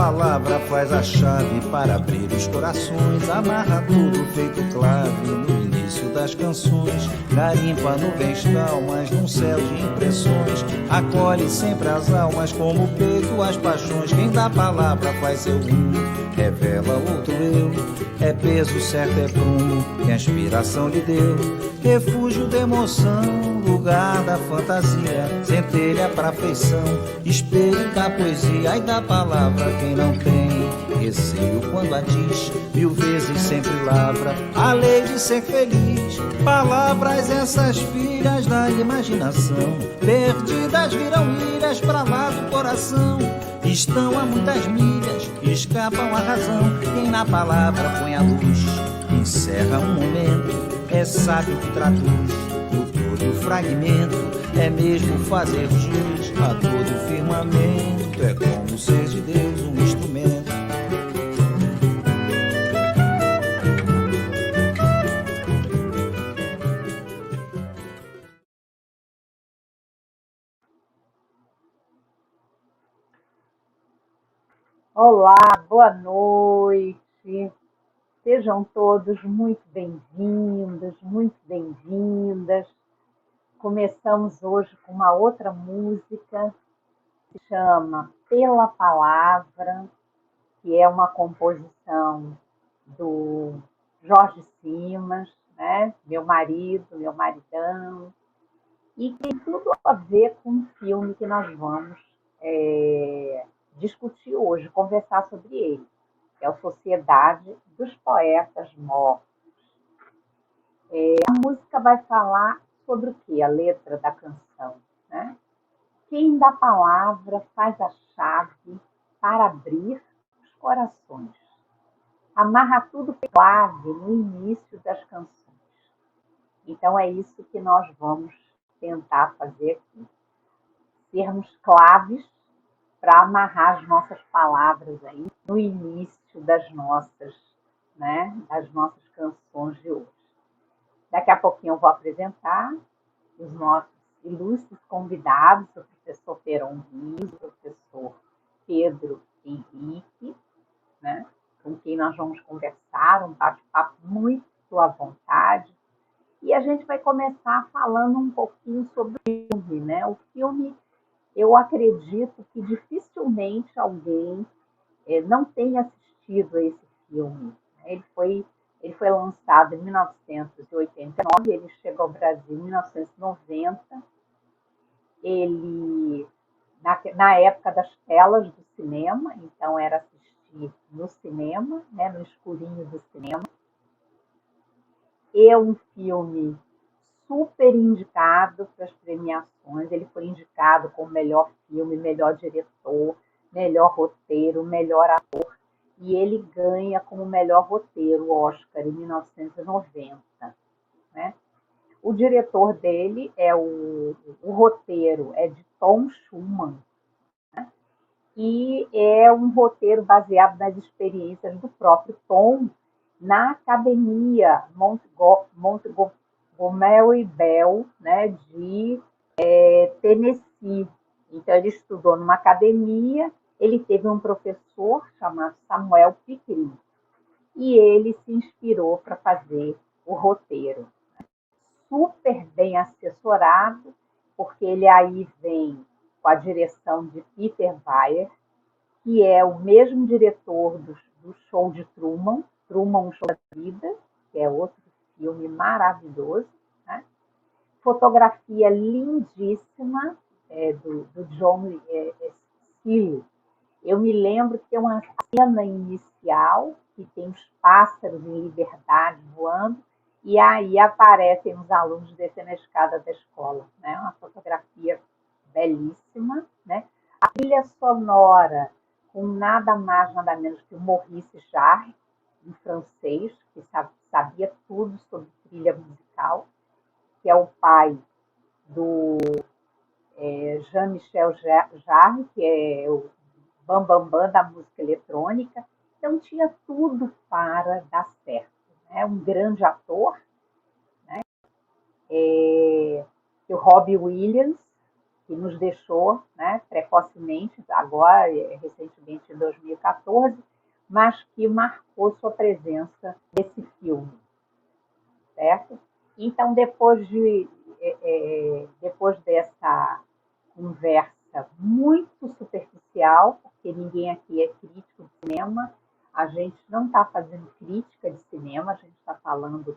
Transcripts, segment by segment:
palavra faz a chave para abrir os corações. Amarra tudo feito clave no início das canções. Garimpa nuvens calmas num céu de impressões. Acolhe sempre as almas como o peito as paixões. Quem dá palavra faz seu rumo, revela outro eu. É peso, certo é prumo que a inspiração lhe deu. Refúgio da emoção, lugar da fantasia, centelha pra afeição, espelho da poesia. Ai da palavra quem não tem receio quando a diz, 1000 vezes sempre lavra a lei de ser feliz. Palavras essas filhas da imaginação, perdidas viram ilhas pra lá do coração. Estão a muitas milhas, escapam à razão. Quem na palavra põe a luz, encerra um momento, é sábio que traduz o todo fragmento. É mesmo fazer jus a todo firmamento. É como ser de Deus um instrumento. Olá, boa noite. Sejam todos muito bem-vindos, muito bem-vindas. Começamos hoje com uma outra música que se chama Pela Palavra, que é uma composição do Jorge Simas, né? Meu marido, meu maridão, e tem tudo a ver com o filme que nós vamos discutir hoje, conversar sobre ele, que é a Sociedade dos Poetas Mortos. A música vai falar sobre o quê? A letra da canção, né? Quem da palavra faz a chave para abrir os corações. Amarra tudo clave no início das canções. Então é isso que nós vamos tentar fazer aqui. Sermos claves para amarrar as nossas palavras aí no início das nossas canções de hoje. Daqui a pouquinho eu vou apresentar os nossos ilustres convidados, o professor Peron Rios, o professor Pedro Henrique, né, com quem nós vamos conversar, um bate-papo muito à vontade. E a gente vai começar falando um pouquinho sobre o filme, né? O filme, eu acredito que dificilmente alguém não tenha assistido a esse filme. Ele foi lançado em 1989, ele chegou ao Brasil em 1990. Ele, na época das telas do cinema, então era assistir no cinema, né, no escurinho do cinema. É um filme super indicado para as premiações. Ele foi indicado como melhor filme, melhor diretor, melhor roteiro, melhor ator. E ele ganha como melhor roteiro o Oscar em 1990. Né? O diretor dele o roteiro é de Tom Schumann. Né? E é um roteiro baseado nas experiências do próprio Tom na Academia Montgomery Bell, né, de Tennessee. Então, ele estudou numa academia, ele teve um professor chamado Samuel Pickering, e ele se inspirou para fazer o roteiro. Super bem assessorado, porque ele aí vem com a direção de Peter Weir, que é o mesmo diretor do Show de Truman, um Show da Vida, que é outro filme maravilhoso. Né? Fotografia lindíssima do John Seeley. Eu me lembro que tem uma cena inicial que tem os pássaros em liberdade voando, e aí aparecem os alunos descendo a escada da escola. Né? Uma fotografia belíssima. Né? A trilha sonora, com nada mais, nada menos que o Maurice Jarre, em francês, que sabia tudo sobre trilha musical, que é o pai do Jean-Michel Jarre, que é o bambambam da música eletrônica. Então, tinha tudo para dar certo. Né? Um grande ator, né? O Robbie Williams, que nos deixou, né, precocemente, agora, recentemente em 2014, mas que marcou sua presença nesse filme, certo? Então, depois dessa conversa muito superficial, porque ninguém aqui é crítico de cinema, a gente não está fazendo crítica de cinema, a gente está falando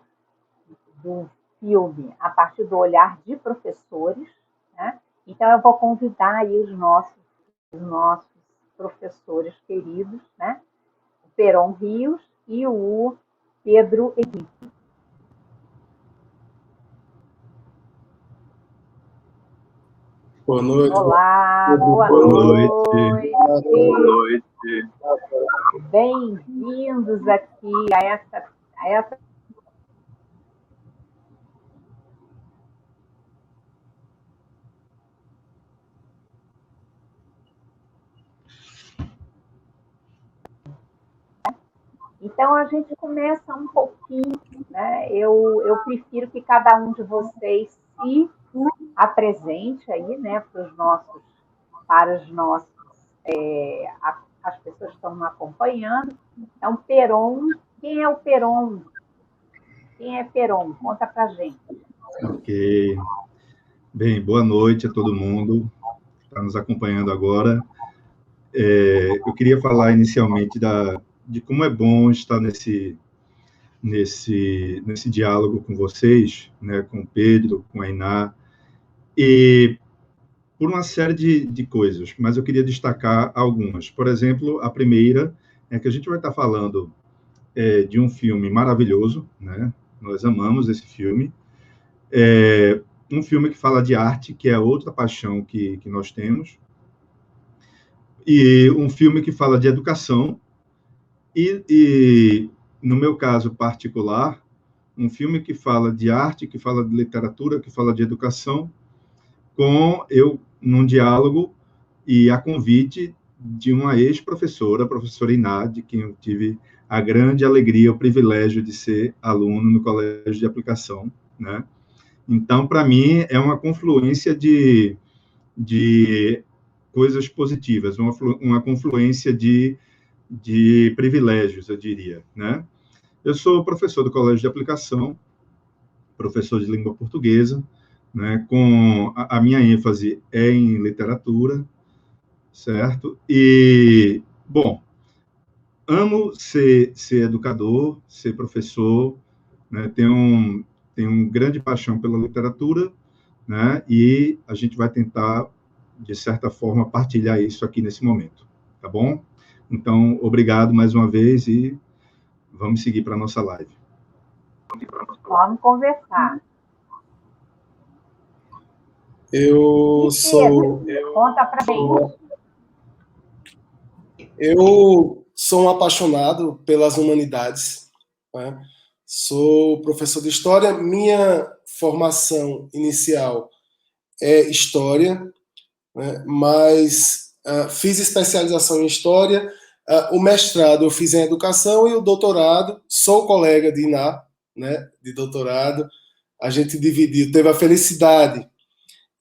do filme a partir do olhar de professores, né? Então eu vou convidar aí os nossos professores queridos, né? O Peron Rios e o Pedro Henrique. Boa noite. Olá, boa noite. Boa noite. Bem-vindos aqui a essa Então, a gente começa um pouquinho, né? Eu prefiro que cada um de vocês se apresente aí, né, para os nossos, as pessoas que estão nos acompanhando. Então, Peron, quem é o Peron? Quem é Peron? Conta pra gente. Ok. Bem, boa noite a todo mundo que está nos acompanhando agora. Eu queria falar inicialmente de como é bom estar nesse diálogo com vocês, né, com o Pedro, com a Iná, e por uma série de coisas, mas eu queria destacar algumas. Por exemplo, a primeira é que a gente vai estar falando de um filme maravilhoso, né? Nós amamos esse filme. Um filme que fala de arte, que é outra paixão que nós temos, e um filme que fala de educação, e no meu caso particular, um filme que fala de arte, que fala de literatura, que fala de educação, num diálogo e a convite de uma ex-professora, a professora Iná, de quem eu tive a grande alegria, o privilégio de ser aluno no Colégio de Aplicação, né? Então, para mim, é uma confluência de coisas positivas, uma confluência de privilégios, eu diria, né? Eu sou professor do Colégio de Aplicação, professor de língua portuguesa, né? Com a minha ênfase é em literatura, certo? E, bom, amo ser educador, ser professor, né? Tenho grande paixão pela literatura, né? E a gente vai tentar, de certa forma, partilhar isso aqui nesse momento, tá bom? Então, obrigado mais uma vez e vamos seguir para a nossa live. Vamos conversar. Eu Conta pra gente. Eu sou um apaixonado pelas humanidades, né? Sou professor de história. Minha formação inicial é história, né? Mas fiz especialização em história. O mestrado eu fiz em educação e o doutorado, sou colega de Iná, né, de doutorado. A gente teve a felicidade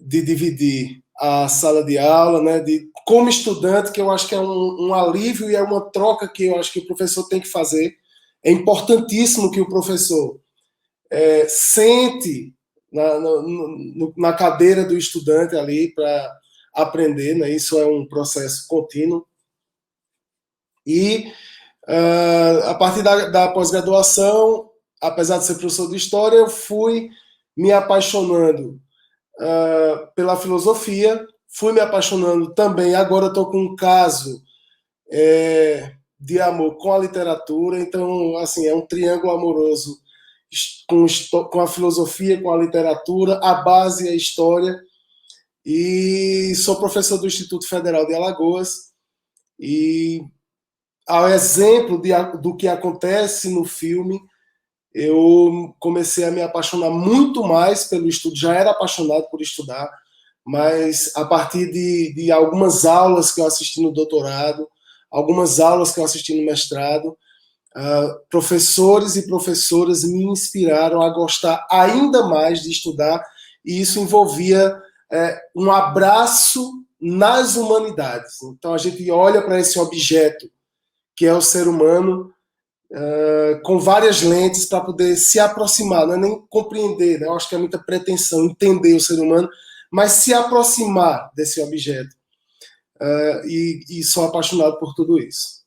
de dividir a sala de aula, né, como estudante, que eu acho que é um alívio e é uma troca que eu acho que o professor tem que fazer. É importantíssimo que o professor sente na cadeira do estudante ali para aprender, né? Isso é um processo contínuo. E a partir da pós-graduação, apesar de ser professor de história, eu fui me apaixonando pela filosofia, fui me apaixonando também. Agora estou com um caso de amor com a literatura, então, assim, é um triângulo amoroso com a filosofia, com a literatura, a base é a história. E sou professor do Instituto Federal de Alagoas, e ao exemplo do que acontece no filme, eu comecei a me apaixonar muito mais pelo estudo. Já era apaixonado por estudar, mas a partir de algumas aulas que eu assisti no doutorado, algumas aulas que eu assisti no mestrado, professores e professoras me inspiraram a gostar ainda mais de estudar, e isso envolvia um abraço nas humanidades. Então, a gente olha para esse objeto, que é o ser humano, com várias lentes para poder se aproximar, não é nem compreender, né? Eu acho que é muita pretensão entender o ser humano, mas se aproximar desse objeto. E sou apaixonado por tudo isso.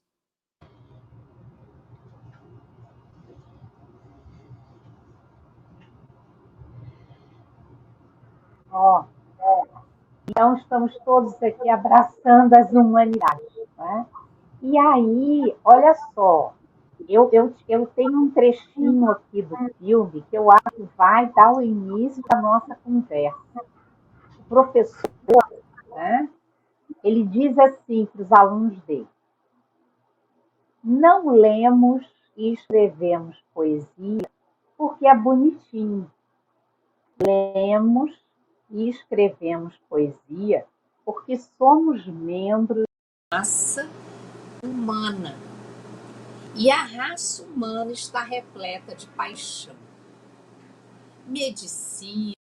Então, estamos todos aqui abraçando as humanidades, né? E aí, olha só, eu tenho um trechinho aqui do filme que eu acho que vai dar o início da nossa conversa. O professor, né, ele diz assim para os alunos dele: não lemos e escrevemos poesia porque é bonitinho. Lemos e escrevemos poesia porque somos membros da raça humana. E a raça humana está repleta de paixão. Medicina,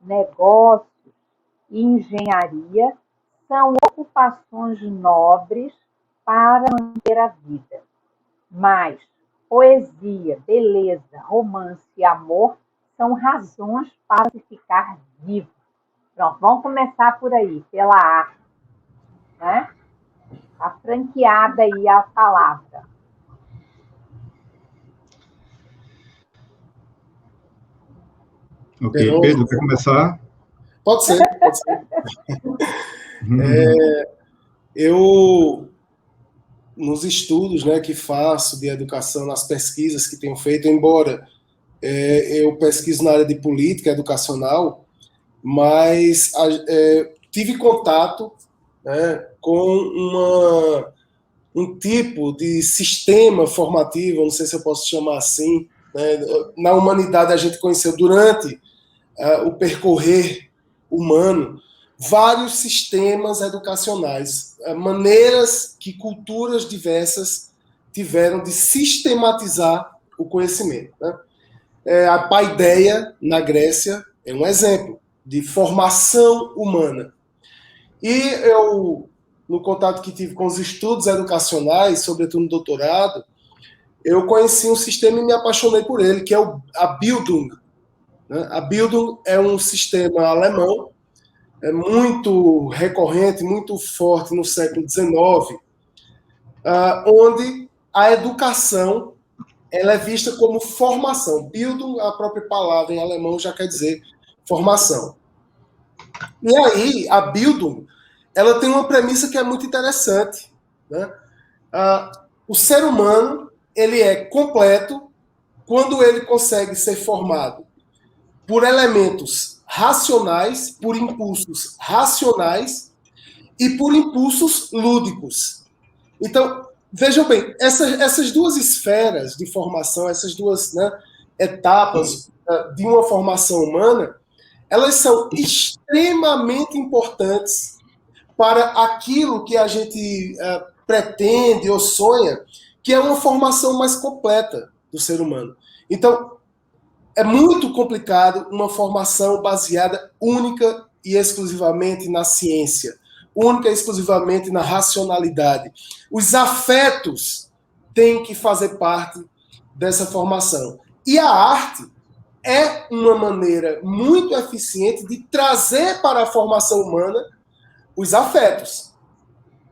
negócios e engenharia são ocupações nobres para manter a vida. Mas poesia, beleza, romance e amor são razões para se ficar vivo. Pronto, vamos começar por aí, pela arte, né? A franqueada aí a palavra. Ok, Pedro, quer começar? Pode ser. Eu, nos estudos, né, que faço de educação, nas pesquisas que tenho feito, embora eu pesquiso na área de política educacional, mas tive contato, né, com um tipo de sistema formativo, não sei se eu posso chamar assim, né, na humanidade a gente conheceu durante o percorrer humano vários sistemas educacionais, maneiras que culturas diversas tiveram de sistematizar o conhecimento, né? A paideia, na Grécia, é um exemplo de formação humana. E eu, no contato que tive com os estudos educacionais, sobretudo no doutorado, eu conheci um sistema e me apaixonei por ele, que é a Bildung. A Bildung é um sistema alemão, muito recorrente, muito forte no século XIX, onde a educação ela é vista como formação. Bildung, a própria palavra em alemão já quer dizer formação. E aí, a Bildung, ela tem uma premissa que é muito interessante, né? O ser humano, ele é completo quando ele consegue ser formado por elementos racionais, por impulsos racionais e por impulsos lúdicos. Então, vejam bem, essas duas esferas de formação, essas duas, né, etapas de uma formação humana, elas são extremamente importantes para aquilo que a gente pretende ou sonha, que é uma formação mais completa do ser humano. Então, é muito complicado uma formação baseada única e exclusivamente na ciência, única e exclusivamente na racionalidade. Os afetos têm que fazer parte dessa formação. E a arte é uma maneira muito eficiente de trazer para a formação humana os afetos.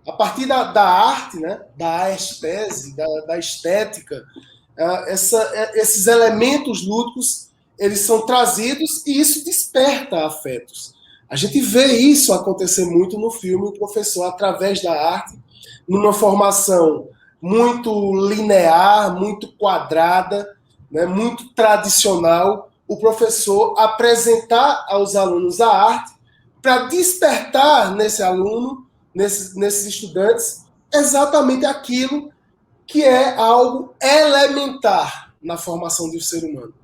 A partir da arte, né, da aestese, da estética, esses elementos lúdicos, eles são trazidos e isso desperta afetos. A gente vê isso acontecer muito no filme O Professor, através da arte, numa formação muito linear, muito quadrada, né, muito tradicional, o professor apresentar aos alunos a arte para despertar nesse aluno, nesses estudantes, exatamente aquilo que é algo elementar na formação do ser humano,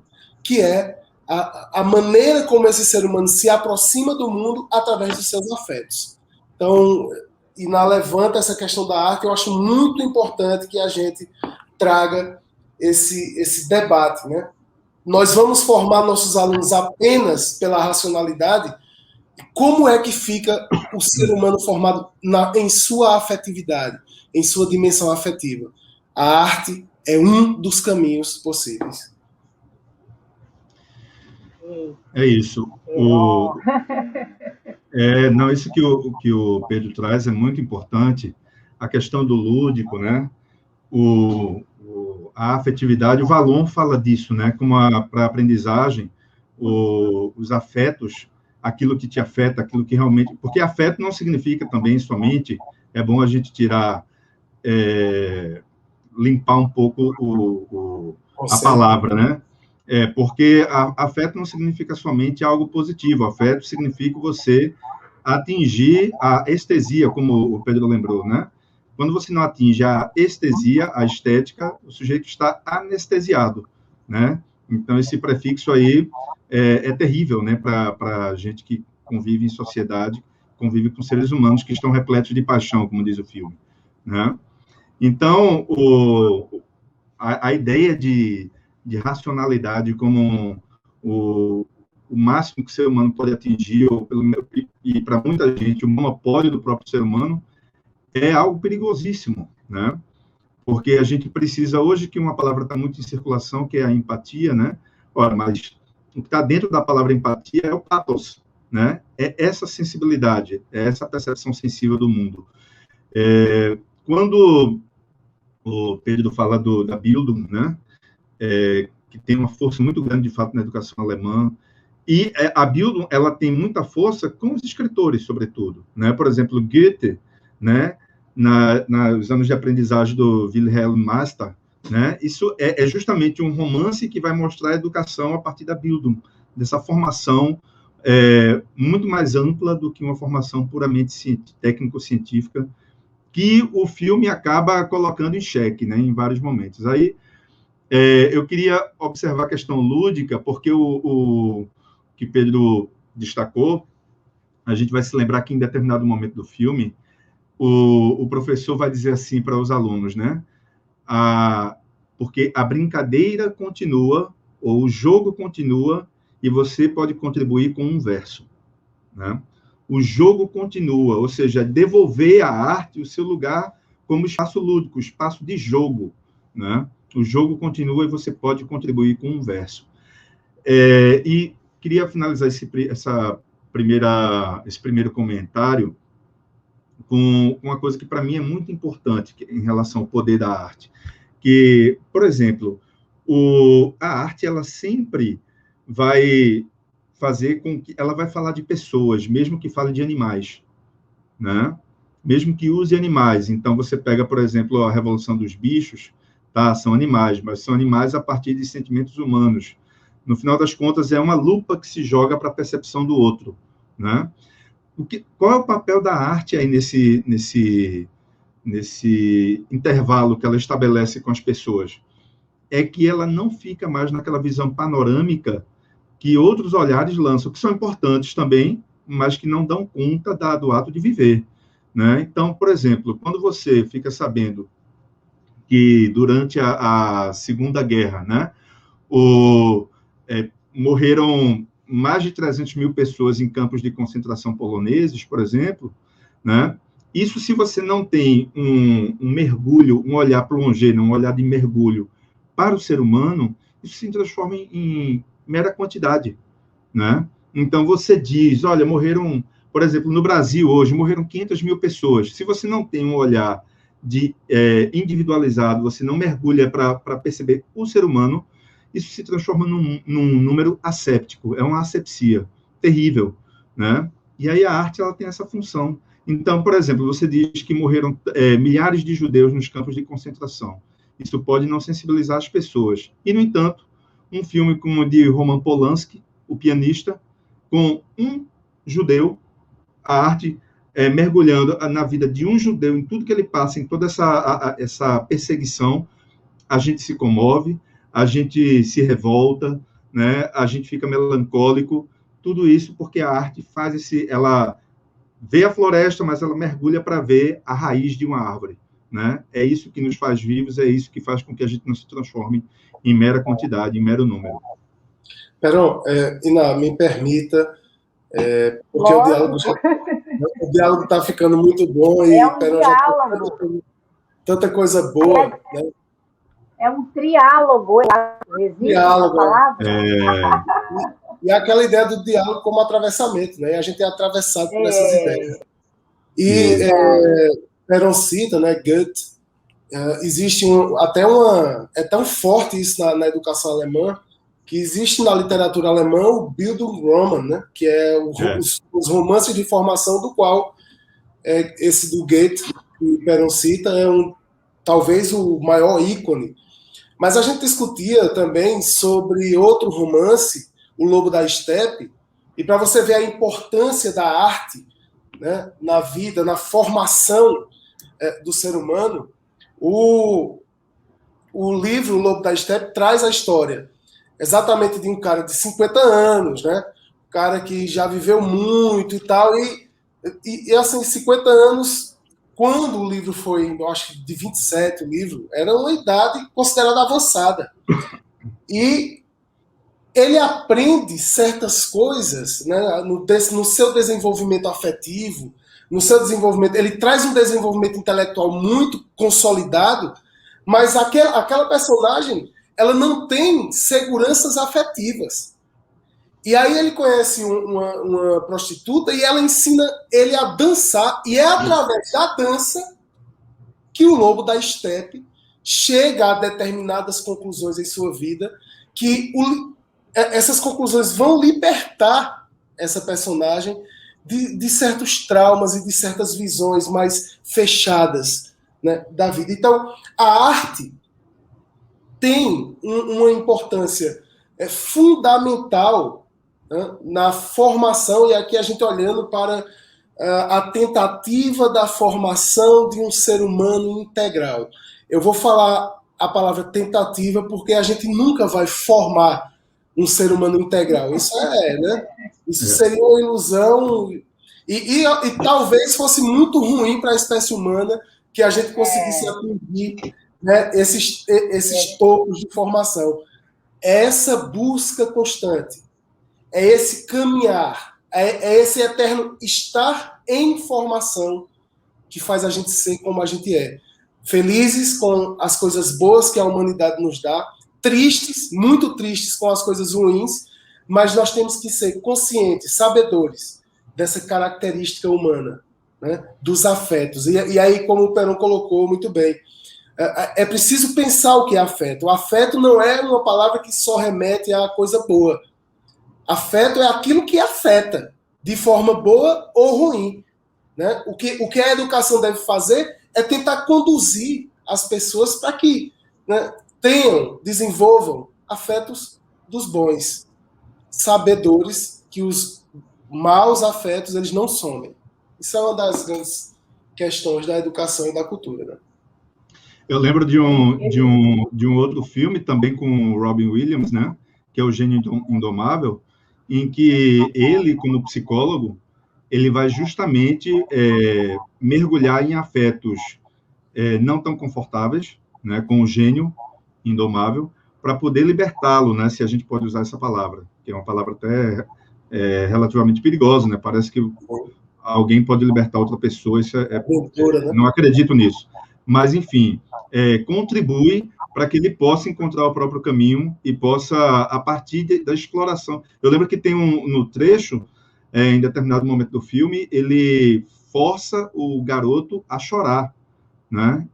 que é a maneira como esse ser humano se aproxima do mundo através dos seus afetos. Então, e na Levanta, essa questão da arte, eu acho muito importante que a gente traga esse debate, né? nós vamos formar nossos alunos apenas pela racionalidade, como é que fica o ser humano formado em sua afetividade, em sua dimensão afetiva? A arte é um dos caminhos possíveis. É isso. Não, isso que o Pedro traz é muito importante. A questão do lúdico, né? A afetividade, o Vallon fala disso, né? Como para a aprendizagem, os afetos, aquilo que te afeta, aquilo que realmente... Porque afeto não significa também somente... É bom a gente tirar... limpar um pouco a palavra, né? Porque afeto não significa somente algo positivo. Afeto significa você atingir a estesia, como o Pedro lembrou, né? Quando você não atinge a estesia, a estética, o sujeito está anestesiado, né? Então, esse prefixo aí é terrível, né? Para a gente que convive em sociedade, convive com seres humanos que estão repletos de paixão, como diz o filme, né? Então, a ideia de racionalidade como o máximo que o ser humano pode atingir, e para muita gente, o monopólio do próprio ser humano, é algo perigosíssimo, né? Porque a gente precisa, hoje, que uma palavra está muito em circulação, que é a empatia, né? Ora, mas o que está dentro da palavra empatia é o pathos, né? É essa sensibilidade, é essa percepção sensível do mundo. Quando o Pedro fala da Bildung, né? Que tem uma força muito grande, de fato, na educação alemã, e a Bildung, ela tem muita força com os escritores, sobretudo, né? Por exemplo, Goethe, né? Nos anos de aprendizagem do Wilhelm Master, né? Isso é justamente um romance que vai mostrar a educação a partir da Bildung, dessa formação muito mais ampla do que uma formação puramente técnico-científica, que o filme acaba colocando em xeque, né? Em vários momentos. Aí, eu queria observar a questão lúdica, porque o que Pedro destacou, a gente vai se lembrar que em determinado momento do filme, o professor vai dizer assim para os alunos, né? Porque a brincadeira continua, ou o jogo continua, e você pode contribuir com um verso, né? O jogo continua, ou seja, devolver à arte o seu lugar como espaço lúdico, espaço de jogo, né? O jogo continua e você pode contribuir com um verso. E queria finalizar esse primeiro comentário com uma coisa que, para mim, é muito importante em relação ao poder da arte. Que, por exemplo, a arte, ela sempre vai fazer com que... Ela vai falar de pessoas, mesmo que fale de animais, né? Mesmo que use animais. Então, você pega, por exemplo, a Revolução dos Bichos, tá? São animais, mas são animais a partir de sentimentos humanos. No final das contas, é uma lupa que se joga para a percepção do outro, né? Qual é o papel da arte aí nesse intervalo que ela estabelece com as pessoas? É que ela não fica mais naquela visão panorâmica que outros olhares lançam, que são importantes também, mas que não dão conta do ato de viver, né? Então, por exemplo, quando você fica sabendo que durante a Segunda Guerra, né, morreram mais de 300 mil pessoas em campos de concentração poloneses, por exemplo, né? Isso, se você não tem um mergulho, um olhar plongé, um olhar de mergulho para o ser humano, isso se transforma em mera quantidade, né? Então, você diz, olha, morreram, por exemplo, no Brasil hoje, morreram 500 mil pessoas. Se você não tem um olhar individualizado, você não mergulha para perceber o ser humano, isso se transforma num número asséptico, é uma asepsia terrível, né? E aí a arte, ela tem essa função. Então, por exemplo, você diz que morreram milhares de judeus nos campos de concentração. Isso pode não sensibilizar as pessoas. E, no entanto, um filme como o de Roman Polanski, O Pianista, com um judeu, a arte mergulhando na vida de um judeu, em tudo que ele passa, em toda essa perseguição, a gente se comove, a gente se revolta, né? A gente fica melancólico, tudo isso porque a arte faz ela vê a floresta, mas ela mergulha para ver a raiz de uma árvore, né? É isso que nos faz vivos, é isso que faz com que a gente não se transforme em mera quantidade, em mero número. Peron, Iná, me permita, porque o diálogo está ficando muito bom e um Peron diálogo. Já tanta coisa boa. Né? É um triálogo, existe diálogo, essa palavra? E aquela ideia do diálogo como atravessamento, né? A gente é atravessado por essas ideias. E Peron cita, né, Goethe, existe é tão forte isso na educação alemã, que existe na literatura alemã o Bildungsroman, né, que é os romances de formação, do qual esse do Goethe, que Peron cita, talvez o maior ícone. Mas a gente discutia também sobre outro romance, O Lobo da Estepe, e para você ver a importância da arte, né, na vida, na formação do ser humano, o livro O Lobo da Estepe traz a história exatamente de um cara de 50 anos, né? Um cara que já viveu muito e tal, e assim, 50 anos, quando o livro foi, eu acho de 27, o livro, era uma idade considerada avançada. E ele aprende certas coisas, né, no seu desenvolvimento afetivo, no seu desenvolvimento, ele traz um desenvolvimento intelectual muito consolidado, mas aquela personagem, ela não tem seguranças afetivas. E aí ele conhece uma prostituta e ela ensina ele a dançar, e é através da dança que o Lobo da Estepe chega a determinadas conclusões em sua vida, que essas conclusões vão libertar essa personagem de certos traumas e de certas visões mais fechadas, né, da vida. Então, a arte tem uma importância fundamental, né, na formação, e aqui a gente olhando para a tentativa da formação de um ser humano integral. Eu vou falar a palavra tentativa porque a gente nunca vai formar um ser humano integral. Isso né? Isso seria uma ilusão e talvez fosse muito ruim para a espécie humana que a gente conseguisse atingir, né, esses topos de formação. É essa busca constante, é esse caminhar, é esse eterno estar em formação que faz a gente ser como a gente é. Felizes com as coisas boas que a humanidade nos dá, tristes, muito tristes com as coisas ruins, mas nós temos que ser conscientes, sabedores dessa característica humana, né, dos afetos. E aí, como o Peron colocou muito bem, é preciso pensar o que é afeto. O afeto não é uma palavra que só remete a coisa boa. Afeto é aquilo que afeta, de forma boa ou ruim. Né? O que a educação deve fazer é tentar conduzir as pessoas para que, né, desenvolvam afetos dos bons, sabedores que os maus afetos eles não somem. Isso é uma das grandes questões da educação e da cultura. Né? Eu lembro de um outro filme, também com o Robin Williams, né, que é O Gênio Indomável, em que ele, como psicólogo, ele vai justamente mergulhar em afetos não tão confortáveis, né, com o gênio indomável, para poder libertá-lo, né, se a gente pode usar essa palavra, que é uma palavra até relativamente perigosa, né, parece que alguém pode libertar outra pessoa, isso né? Não acredito nisso. Mas, enfim, contribui para que ele possa encontrar o próprio caminho e possa, a partir da exploração. Eu lembro que tem no trecho, em determinado momento do filme, ele força o garoto a chorar, né?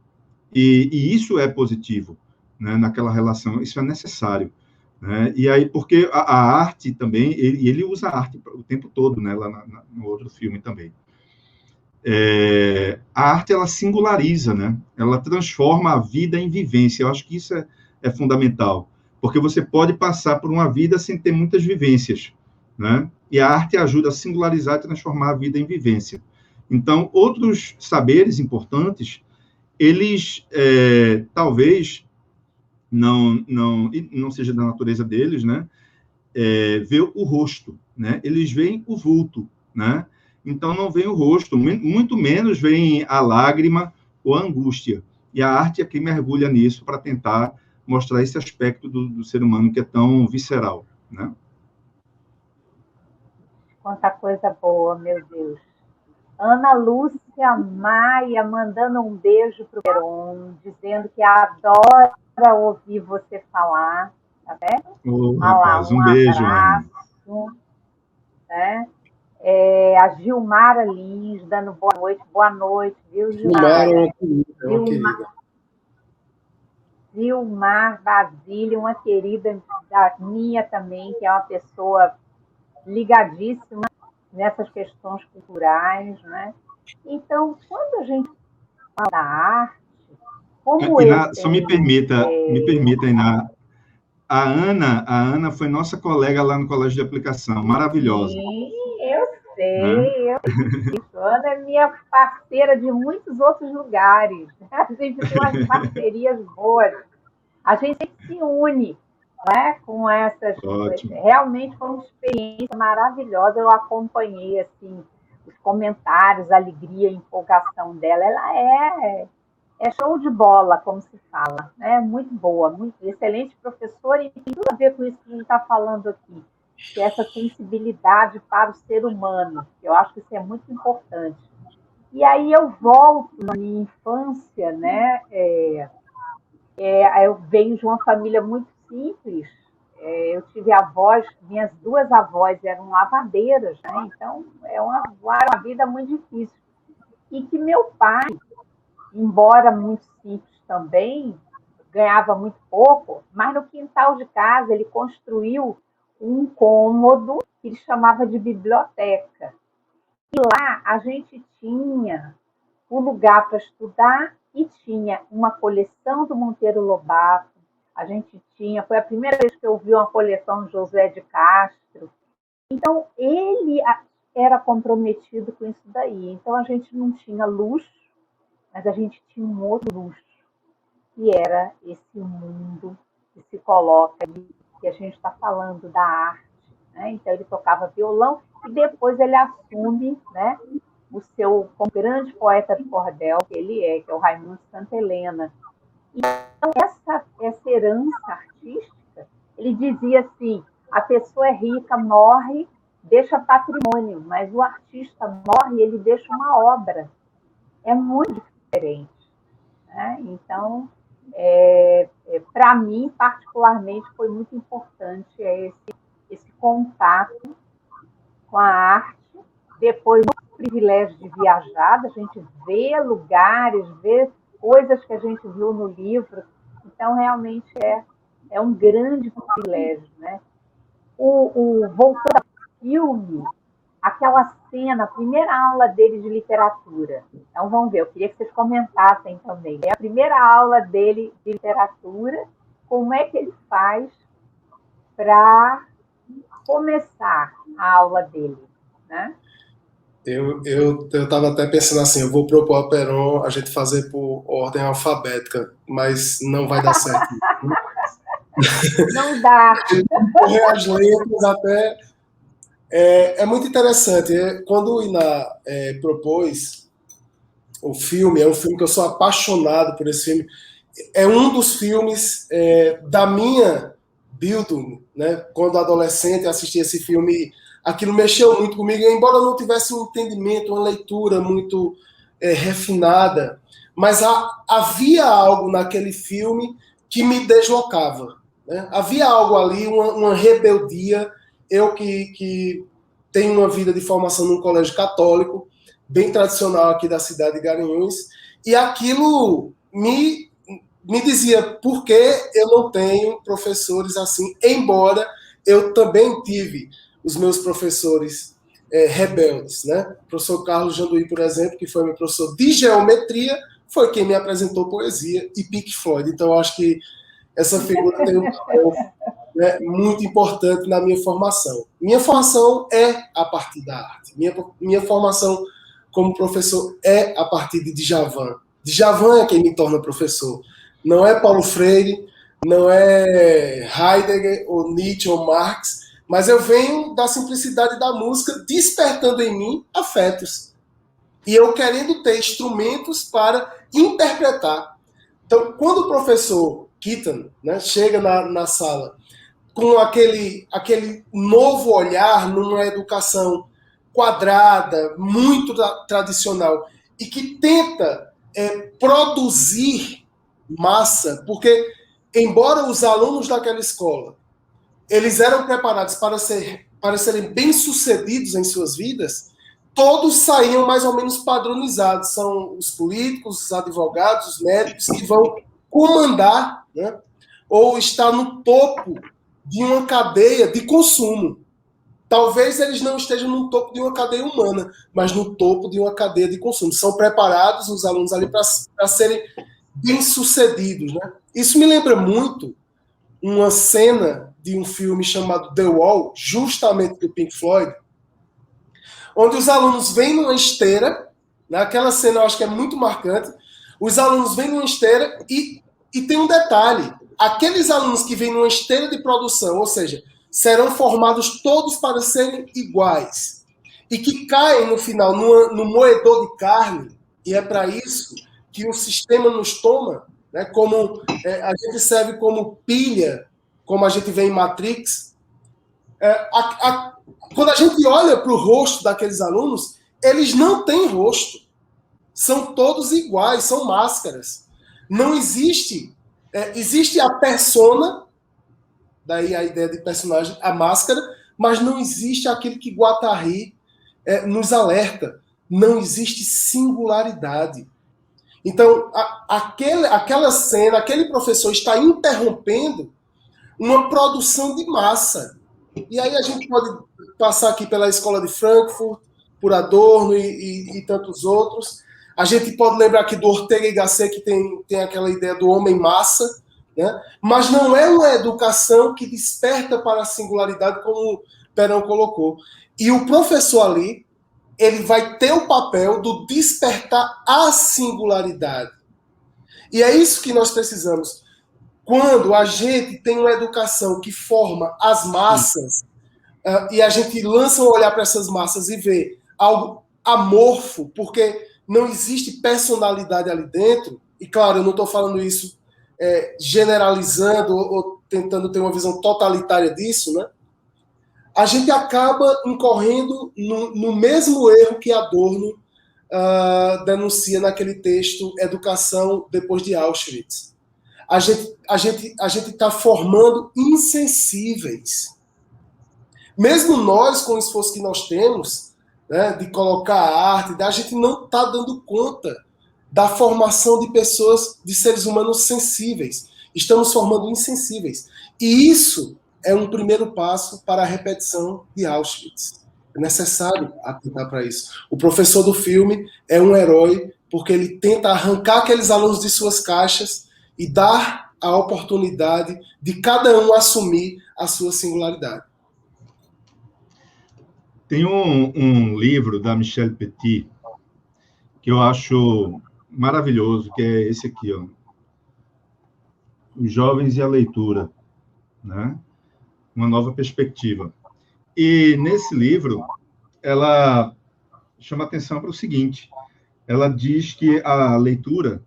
E isso é positivo, né, naquela relação, isso é necessário. Né? E aí, porque a arte também, ele usa a arte o tempo todo, né, lá no outro filme também. A arte, ela singulariza, né? Ela transforma a vida em vivência. Eu acho que isso é fundamental, porque você pode passar por uma vida sem ter muitas vivências, né? E a arte ajuda a singularizar e transformar a vida em vivência. Então, outros saberes importantes, eles talvez não seja da natureza deles, né? Ver o rosto, né? Eles veem o vulto, né? Então, não vem o rosto, muito menos vem a lágrima ou a angústia. E a arte aqui mergulha nisso para tentar mostrar esse aspecto do ser humano que é tão visceral. né? Quanta coisa boa, meu Deus. Ana Lúcia Maia mandando um beijo pro Peron, dizendo que adora ouvir você falar, tá vendo? Ô, Olha lá, rapaz, um um beijo, Ana. abraço, né? A Gilmara Lins dando boa noite, viu, Gilmar é Gilmara? uma querida, é uma querida. Gilmar Basílio, uma querida da minha também, que é uma pessoa ligadíssima nessas questões culturais, né? Então, quando a gente fala da arte, como eu Só me tenho... permita, Iná. A Ana foi nossa colega lá no Colégio de Aplicação, maravilhosa, Sim, eu né? sei, Ana é minha parceira de muitos outros lugares. A gente tem umas parcerias boas. A gente sempre se une, né, com essas. Ótimo. Realmente foi uma experiência maravilhosa. Eu acompanhei assim, os comentários, a alegria, a empolgação dela. Ela é show de bola, como se fala. Né? Muito boa, muito excelente professora e tem tudo a ver com isso que a gente está falando aqui. Que é essa sensibilidade para o ser humano. Eu acho que isso é muito importante. E aí eu volto na minha infância, né? Eu venho de uma família muito simples. Eu tive avós, minhas duas avós eram lavadeiras, né? Então era uma vida muito difícil. E que meu pai, embora muito simples também, ganhava muito pouco, mas no quintal de casa ele construiu um cômodo que ele chamava de biblioteca. E lá a gente tinha um lugar para estudar e tinha uma coleção do Monteiro Lobato. A gente tinha, foi a primeira vez que eu vi uma coleção de José de Castro. Então, ele era comprometido com isso daí. Então, a gente não tinha luxo, mas a gente tinha um outro luxo, que era esse mundo que se coloca ali, que a gente está falando da arte. Né? Então, ele tocava violão e depois ele assume, né, o seu grande poeta de cordel, que ele que é o Raimundo Santa Helena. Então, essa herança artística, ele dizia assim, a pessoa é rica, morre, deixa patrimônio, mas o artista morre, ele deixa uma obra. É muito diferente. Né? Então, para mim, particularmente, foi muito importante esse contato com a arte. Depois, o privilégio de viajar, da gente ver lugares, ver coisas que a gente viu no livro. Então, realmente é um grande privilégio. Né? Voltando ao filme, aquela cena, a primeira aula dele de literatura. Então, vamos ver, eu queria que vocês comentassem também. É a primeira aula dele de literatura, como é que ele faz para começar a aula dele, né? Eu estava até pensando assim, eu vou propor a Peron a gente fazer por ordem alfabética, mas não vai dar certo. Não dá. Correr as letras até... É muito interessante. Quando o Iná propôs o filme, é um filme que eu sou apaixonado por esse filme. É um dos filmes da minha Bildung, né? Quando adolescente eu assisti esse filme, aquilo mexeu muito comigo, embora eu não tivesse um entendimento, uma leitura muito refinada, mas havia algo naquele filme que me deslocava. Né? Havia algo ali, uma rebeldia. Eu que tenho uma vida de formação num colégio católico, bem tradicional aqui da cidade de Garanhuns, e aquilo me dizia por que eu não tenho professores assim, embora eu também tive os meus professores rebeldes. Né? O professor Carlos Janduí, por exemplo, que foi meu professor de geometria, foi quem me apresentou poesia e Pink Floyd. Então, eu acho que essa figura tem um papel muito importante na minha formação. Minha formação é a partir da arte. Minha formação como professor é a partir de Djavan. Djavan é quem me torna professor. Não é Paulo Freire, não é Heidegger, ou Nietzsche, ou Marx, mas eu venho da simplicidade da música despertando em mim afetos. E eu querendo ter instrumentos para interpretar. Então, quando o professor Keaton, né, chega na sala, com aquele novo olhar numa educação quadrada, muito tradicional, e que tenta produzir massa, porque, embora os alunos daquela escola eles eram preparados para serem bem-sucedidos em suas vidas, todos saíam mais ou menos padronizados. São os políticos, os advogados, os médicos que vão comandar, né, ou estar no topo de uma cadeia de consumo. Talvez eles não estejam no topo de uma cadeia humana, mas no topo de uma cadeia de consumo. São preparados os alunos ali para serem bem-sucedidos, né? Isso me lembra muito uma cena de um filme chamado The Wall, justamente do Pink Floyd, onde os alunos vêm numa esteira, naquela cena eu acho que é muito marcante, os alunos vêm numa esteira e tem um detalhe, aqueles alunos que vêm numa esteira de produção, ou seja, serão formados todos para serem iguais, e que caem no final no moedor de carne, e é para isso que o sistema nos toma, né, como a gente serve como pilha, como a gente vê em Matrix. Quando a gente olha para o rosto daqueles alunos, eles não têm rosto. São todos iguais, são máscaras. Não existe... existe a persona, daí a ideia de personagem, a máscara, mas não existe aquele que Guattari nos alerta. Não existe singularidade. Então, aquela cena, aquele professor está interrompendo uma produção de massa. E aí a gente pode passar aqui pela Escola de Frankfurt, por Adorno e tantos outros. A gente pode lembrar aqui do Ortega y Gasset, que tem aquela ideia do homem-massa, né? Mas não é uma educação que desperta para a singularidade, como o Perón colocou. E o professor ali, ele vai ter o papel do despertar a singularidade. E é isso que nós precisamos. Quando a gente tem uma educação que forma as massas, e a gente lança um olhar para essas massas e vê algo amorfo, porque não existe personalidade ali dentro, e claro, eu não estou falando isso generalizando ou tentando ter uma visão totalitária disso, né? A gente acaba incorrendo no mesmo erro que Adorno denuncia naquele texto Educação depois de Auschwitz. A gente está formando insensíveis. Mesmo nós, com o esforço que nós temos, né, de colocar a arte, a gente não está dando conta da formação de pessoas, de seres humanos sensíveis. Estamos formando insensíveis. E isso é um primeiro passo para a repetição de Auschwitz. É necessário atentar para isso. O professor do filme é um herói porque ele tenta arrancar aqueles alunos de suas caixas e dar a oportunidade de cada um assumir a sua singularidade. Tem um livro da Michelle Petit que eu acho maravilhoso, que é esse aqui, ó, Os Jovens e a Leitura, né? Uma nova perspectiva. E nesse livro, ela chama atenção para o seguinte: ela diz que a leitura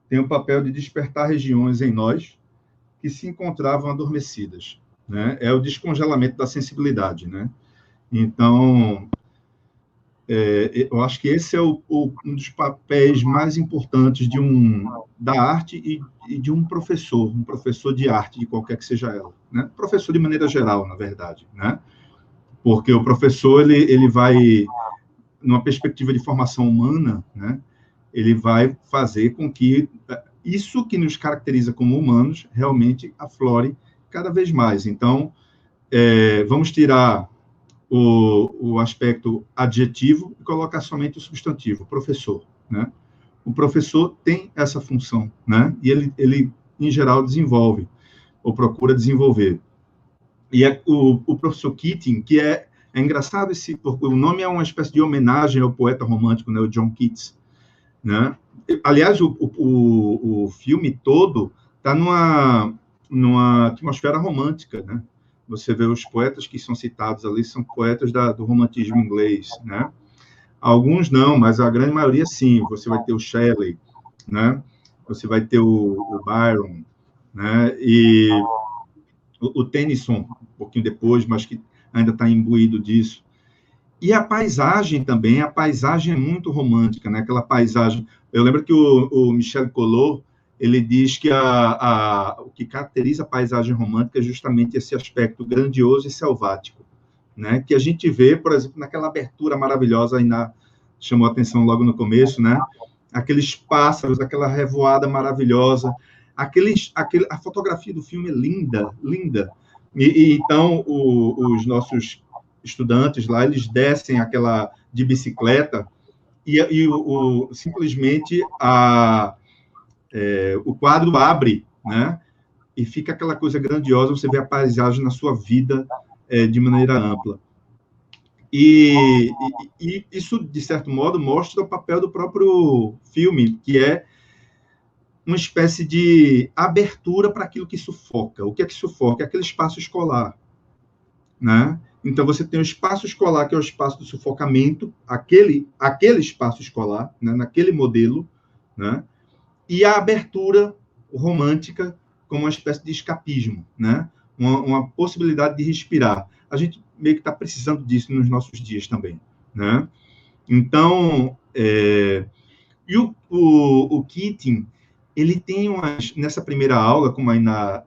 tem o papel de despertar regiões em nós que se encontravam adormecidas, né? É o descongelamento da sensibilidade, né? Então, eu acho que esse é um dos papéis mais importantes da arte e de um professor de arte, de qualquer que seja ela, né? Professor de maneira geral, na verdade, né? Porque o professor, ele vai, numa perspectiva de formação humana, né? Ele vai fazer com que isso que nos caracteriza como humanos realmente aflore cada vez mais. Então, vamos tirar o aspecto adjetivo e colocar somente o substantivo, professor, né? O professor tem essa função, né? E ele em geral, desenvolve, ou procura desenvolver. E o professor Keating, que é engraçado, porque o nome é uma espécie de homenagem ao poeta romântico, né, o John Keats, né? Aliás, o filme todo está numa atmosfera romântica, né? Você vê os poetas que são citados ali, são poetas do romantismo inglês, né? Alguns não, mas a grande maioria sim. Você vai ter o Shelley, né? Você vai ter o Byron, né? E o Tennyson, um pouquinho depois, mas que ainda está imbuído disso. E a paisagem também, a paisagem é muito romântica, né? Aquela paisagem... Eu lembro que o Michel Collot, ele diz que o que caracteriza a paisagem romântica é justamente esse aspecto grandioso e selvático, né? Que a gente vê, por exemplo, naquela abertura maravilhosa, aí chamou a atenção logo no começo, né? Aqueles pássaros, aquela revoada maravilhosa, a fotografia do filme é linda, linda. Então, os nossos estudantes lá, eles descem de bicicleta e simplesmente o quadro abre, né? E fica aquela coisa grandiosa, você vê a paisagem na sua vida de maneira ampla. E isso, de certo modo, mostra o papel do próprio filme, que é uma espécie de abertura para aquilo que sufoca. O que é que sufoca? É aquele espaço escolar, né? Então, você tem o espaço escolar, que é o espaço do sufocamento, aquele espaço escolar, né, naquele modelo, né? E a abertura romântica como uma espécie de escapismo, né? Uma possibilidade de respirar. A gente meio que está precisando disso nos nossos dias também, né? Então, e o Keating, ele tem nessa primeira aula, como a Iná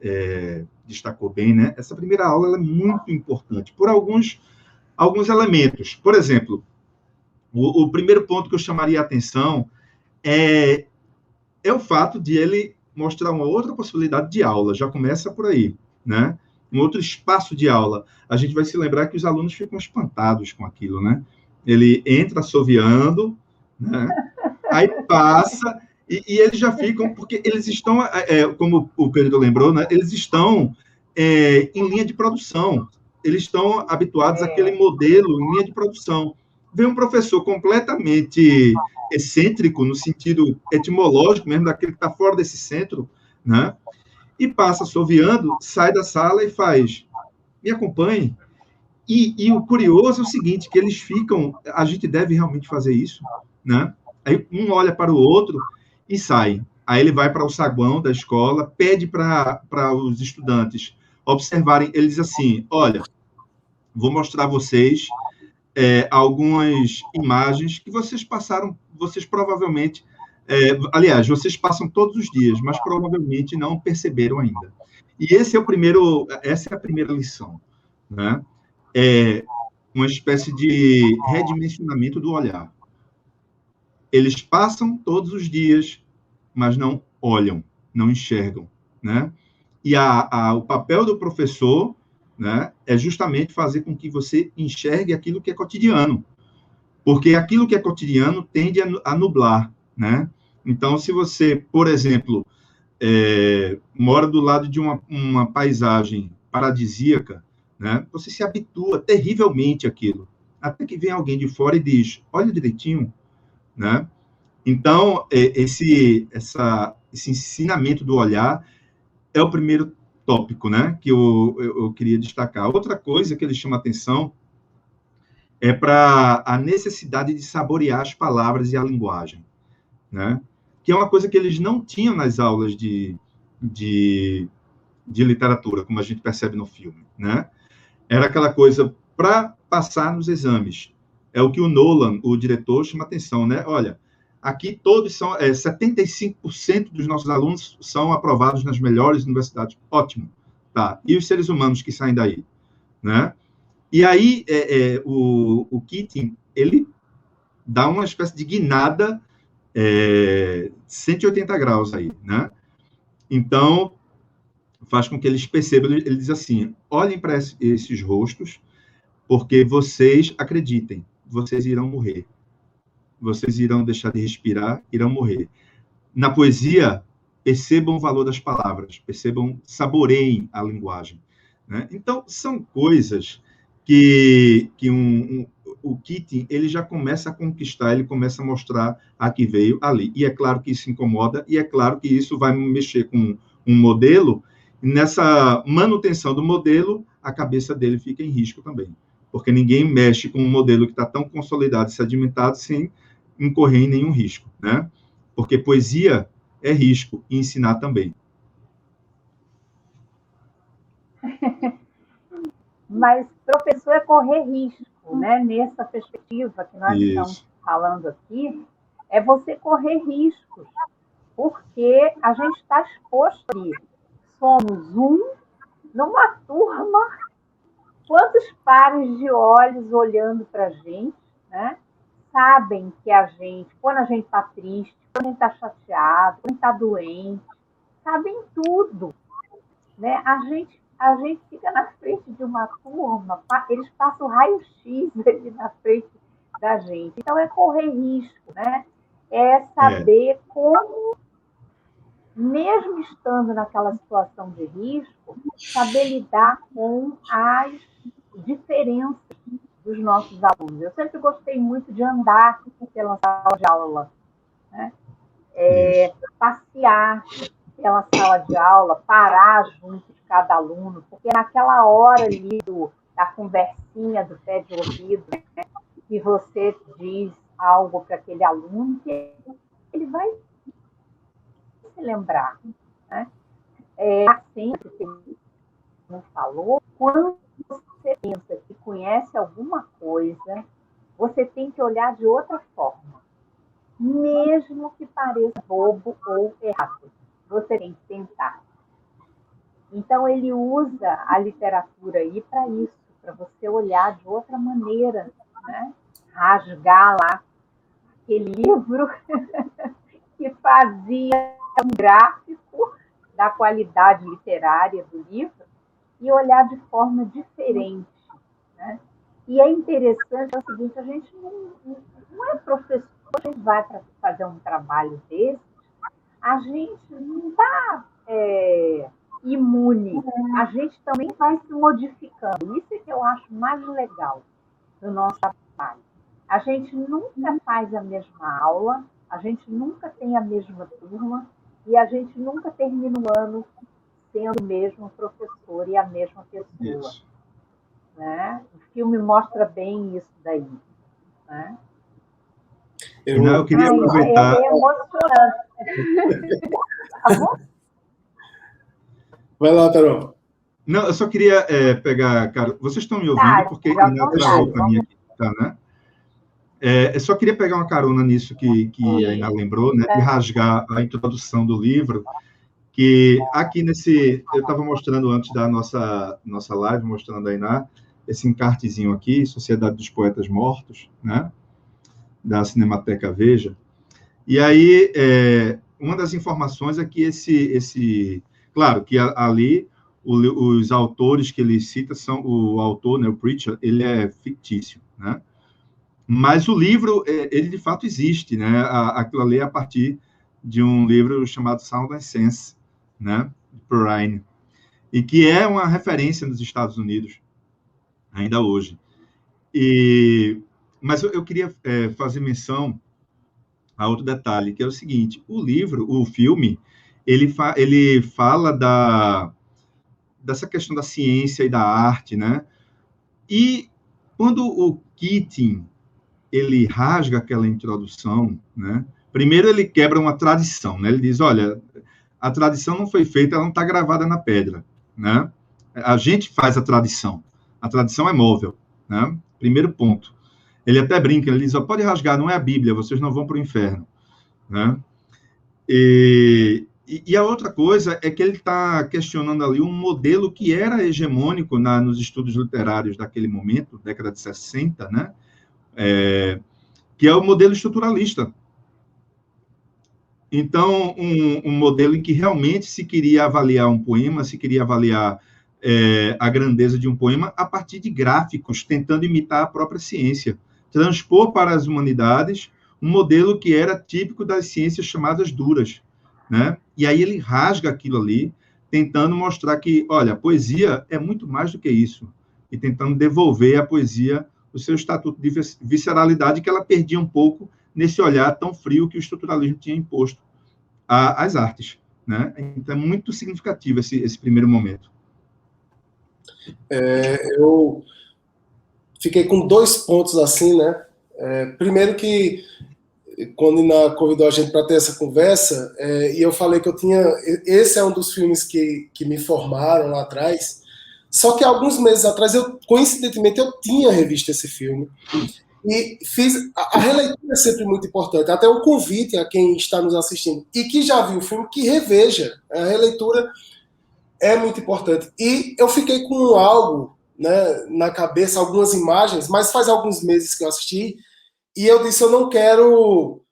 destacou bem, né? Essa primeira aula ela é muito importante por alguns elementos. Por exemplo, o primeiro ponto que eu chamaria a atenção é o fato de ele mostrar uma outra possibilidade de aula. Já começa por aí, né? Um outro espaço de aula. A gente vai se lembrar que os alunos ficam espantados com aquilo, né? Ele entra assoviando, né? Aí passa... E eles já ficam, porque eles estão, como o Pedro lembrou, né, eles estão em linha de produção, eles estão habituados àquele modelo em linha de produção. Vem um professor completamente excêntrico, no sentido etimológico mesmo, daquele que está fora desse centro, né, e passa assoviando, sai da sala e faz, me acompanhe. E o curioso é o seguinte, que eles ficam, a gente deve realmente fazer isso, né? Aí um olha para o outro e sai. Aí ele vai para o saguão da escola, pede para os estudantes observarem. Ele diz assim, olha, vou mostrar a vocês algumas imagens que vocês passaram, vocês provavelmente, aliás, vocês passam todos os dias, mas provavelmente não perceberam ainda. E essa é a primeira lição, né? É uma espécie de redimensionamento do olhar. Eles passam todos os dias, mas não olham, não enxergam, né? E o papel do professor, né, é justamente fazer com que você enxergue aquilo que é cotidiano, porque aquilo que é cotidiano tende a nublar, né? Então, se você, por exemplo, mora do lado de uma paisagem paradisíaca, né, você se habitua terrivelmente àquilo, até que vem alguém de fora e diz, olha direitinho, né? Então, esse ensinamento do olhar é o primeiro tópico, né, que eu queria destacar. Outra coisa que ele chama atenção é para a necessidade de saborear as palavras e a linguagem, né, que é uma coisa que eles não tinham nas aulas de literatura, como a gente percebe no filme, né? Era aquela coisa para passar nos exames. É o que o Nolan, o diretor, chama atenção, né? Olha, aqui todos são, 75% dos nossos alunos são aprovados nas melhores universidades. Ótimo. Tá. E os seres humanos que saem daí? Né? E aí, o Keating, ele dá uma espécie de guinada 180 graus aí, né? Então, faz com que eles percebam, ele diz assim, olhem para esses rostos, porque vocês acreditem, vocês irão morrer. Vocês irão deixar de respirar, irão morrer. Na poesia, percebam o valor das palavras, saboreiem a linguagem, né? Então, são coisas que o Keating, ele já começa a conquistar, ele começa a mostrar a que veio ali. E é claro que isso incomoda, e é claro que isso vai mexer com um modelo, e nessa manutenção do modelo, a cabeça dele fica em risco também. Porque ninguém mexe com um modelo que está tão consolidado e sedimentado sem incorrer em nenhum risco, né? Porque poesia é risco, e ensinar também. Mas professor é correr risco, né? Nessa perspectiva que nós estamos falando aqui, é você correr riscos, porque a gente está exposto ali. Somos numa turma, quantos pares de olhos olhando para a gente, né? Sabem que a gente, quando a gente está triste, quando a gente está chateado, quando está doente, sabem tudo, né? A gente fica na frente de uma turma, eles passam raio-x ali na frente da gente. Então, é correr risco, né? É saber como, mesmo estando naquela situação de risco, saber lidar com as diferenças dos nossos alunos. Eu sempre gostei muito de andar pela sala de aula, né? Passear pela sala de aula, parar junto de cada aluno, porque naquela hora ali da conversinha do pé de ouvido, né, que você diz algo para aquele aluno que ele vai se lembrar, né? Assim, que você não falou, quando você pensa que conhece alguma coisa, você tem que olhar de outra forma, mesmo que pareça bobo ou errado. Você tem que tentar. Então, ele usa a literatura aí para isso, para você olhar de outra maneira, né? Rasgar lá aquele livro que fazia um gráfico da qualidade literária do livro e olhar de forma diferente, né? E é interessante, é o seguinte, a gente não é professor, a gente vai para fazer um trabalho desse, a gente não está imune, a gente também vai se modificando. Isso é que eu acho mais legal do nosso trabalho. A gente nunca faz a mesma aula, a gente nunca tem a mesma turma e a gente nunca termina o ano sendo o mesmo professor e a mesma pessoa. Né? O filme mostra bem isso daí. Né? Eu queria aproveitar... É emocionante. Tá bom? Vai lá, Tarão. Não, eu só queria pegar... Cara, vocês estão me ouvindo? Porque Iná travou para mim aqui, tá, né? Eu só queria pegar uma carona nisso que a Iná lembrou, né? E rasgar a introdução do livro, que aqui eu estava mostrando antes da nossa live, mostrando a Iná, esse encartezinho aqui, Sociedade dos Poetas Mortos, né? Da Cinemateca Veja. E aí, uma das informações é que claro, que ali os autores que ele cita são o autor, né, o Pritchard, ele é fictício, né? Mas o livro, ele de fato existe, né? Aquilo ali é a partir de um livro chamado Sound and Sense, né? De Perrine, e que é uma referência nos Estados Unidos, ainda hoje. Mas eu queria fazer menção a outro detalhe, que é o seguinte: o filme, ele fala dessa questão da ciência e da arte, né? E quando o Keating ele rasga aquela introdução, né? Primeiro ele quebra uma tradição, né? Ele diz, olha, a tradição não foi feita, ela não está gravada na pedra, né? A gente faz a tradição é móvel, né? Primeiro ponto. Ele até brinca, ele diz, pode rasgar, não é a Bíblia, vocês não vão para o inferno, né? E a outra coisa é que ele está questionando ali um modelo que era hegemônico nos estudos literários daquele momento, década de 60, né? Que é o modelo estruturalista. Então, um modelo em que realmente se queria avaliar um poema, se queria avaliar a grandeza de um poema a partir de gráficos, tentando imitar a própria ciência, transpor para as humanidades um modelo que era típico das ciências chamadas duras, né? E aí ele rasga aquilo ali, tentando mostrar que, olha, a poesia é muito mais do que isso, e tentando devolver à poesia o seu estatuto de visceralidade que ela perdia um pouco nesse olhar tão frio que o estruturalismo tinha imposto às artes, né? Então, é muito significativo esse primeiro momento. Eu fiquei com 2 pontos assim, né? Primeiro que, quando Iná convidou a gente para ter essa conversa, e eu falei que esse é um dos filmes que me formaram lá atrás, Só que alguns meses atrás, coincidentemente, eu tinha revisto esse filme. E fiz. A releitura é sempre muito importante. Até um convite a quem está nos assistindo e que já viu o filme, que reveja. A releitura é muito importante. E eu fiquei com algo, né, na cabeça, algumas imagens, mas faz alguns meses que eu assisti, e eu disse, eu não quero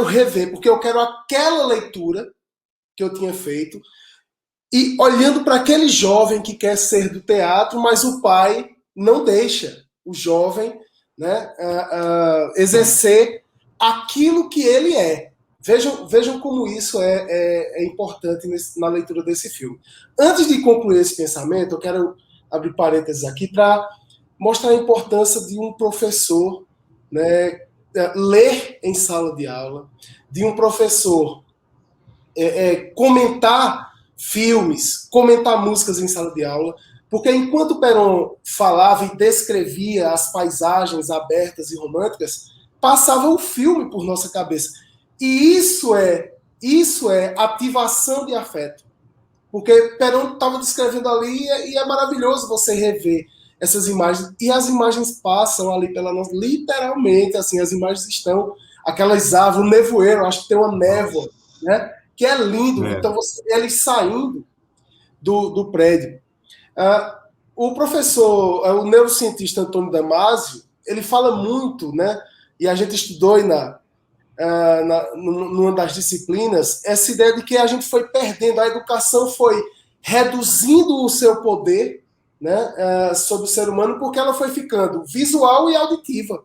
rever, porque eu quero aquela leitura que eu tinha feito, e olhando para aquele jovem que quer ser do teatro, mas o pai não deixa o jovem, né, exercer aquilo que ele é. Vejam como isso é importante na leitura desse filme. Antes de concluir esse pensamento, eu quero abrir parênteses aqui para mostrar a importância de um professor, né, ler em sala de aula, de um professor comentar filmes, comentar músicas em sala de aula, porque enquanto Perón falava e descrevia as paisagens abertas e românticas, passava o filme por nossa cabeça. E isso é ativação de afeto. Porque Perón estava descrevendo ali e é maravilhoso você rever essas imagens. E as imagens passam ali pela nossa... Literalmente, assim, as imagens estão... Aquelas árvores, o nevoeiro, acho que tem uma névoa, né? Que é lindo. Então, você vê eles saindo do prédio. O professor, o neurocientista Antônio Damasio, ele fala muito, né? E a gente estudou aí numa das disciplinas, essa ideia de que a gente foi perdendo, a educação foi reduzindo o seu poder, né, sobre o ser humano, porque ela foi ficando visual e auditiva.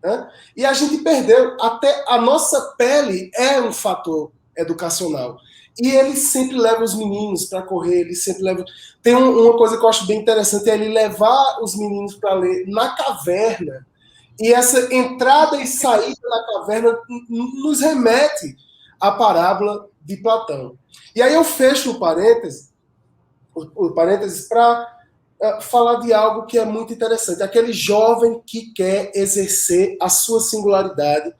Né? E a gente perdeu, até a nossa pele é um fator educacional. E ele sempre leva os meninos para correr, ele sempre leva... Tem uma coisa que eu acho bem interessante, é ele levar os meninos para ler na caverna. E essa entrada e saída da caverna nos remete à parábola de Platão. E aí eu fecho o parêntese para falar de algo que é muito interessante. Aquele jovem que quer exercer a sua singularidade,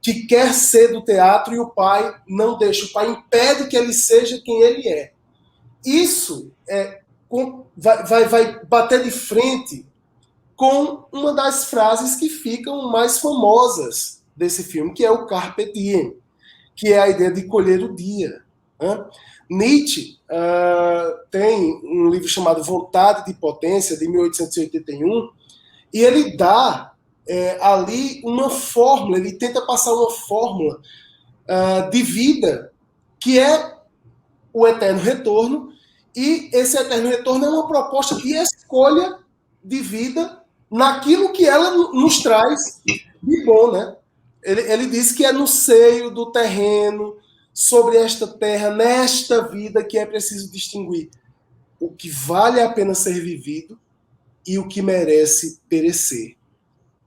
que quer ser do teatro e o pai não deixa, o pai impede que ele seja quem ele é. Isso vai bater de frente com uma das frases que ficam mais famosas desse filme, que é o Carpe Diem, que é a ideia de colher o dia. Né? Nietzsche tem um livro chamado Vontade de Potência, de 1881, e ele dá ali uma fórmula, ele tenta passar uma fórmula de vida, que é o eterno retorno, e esse eterno retorno é uma proposta de escolha de vida naquilo que ela nos traz de bom, né? Ele diz que é no seio do terreno, sobre esta terra, nesta vida, que é preciso distinguir o que vale a pena ser vivido e o que merece perecer.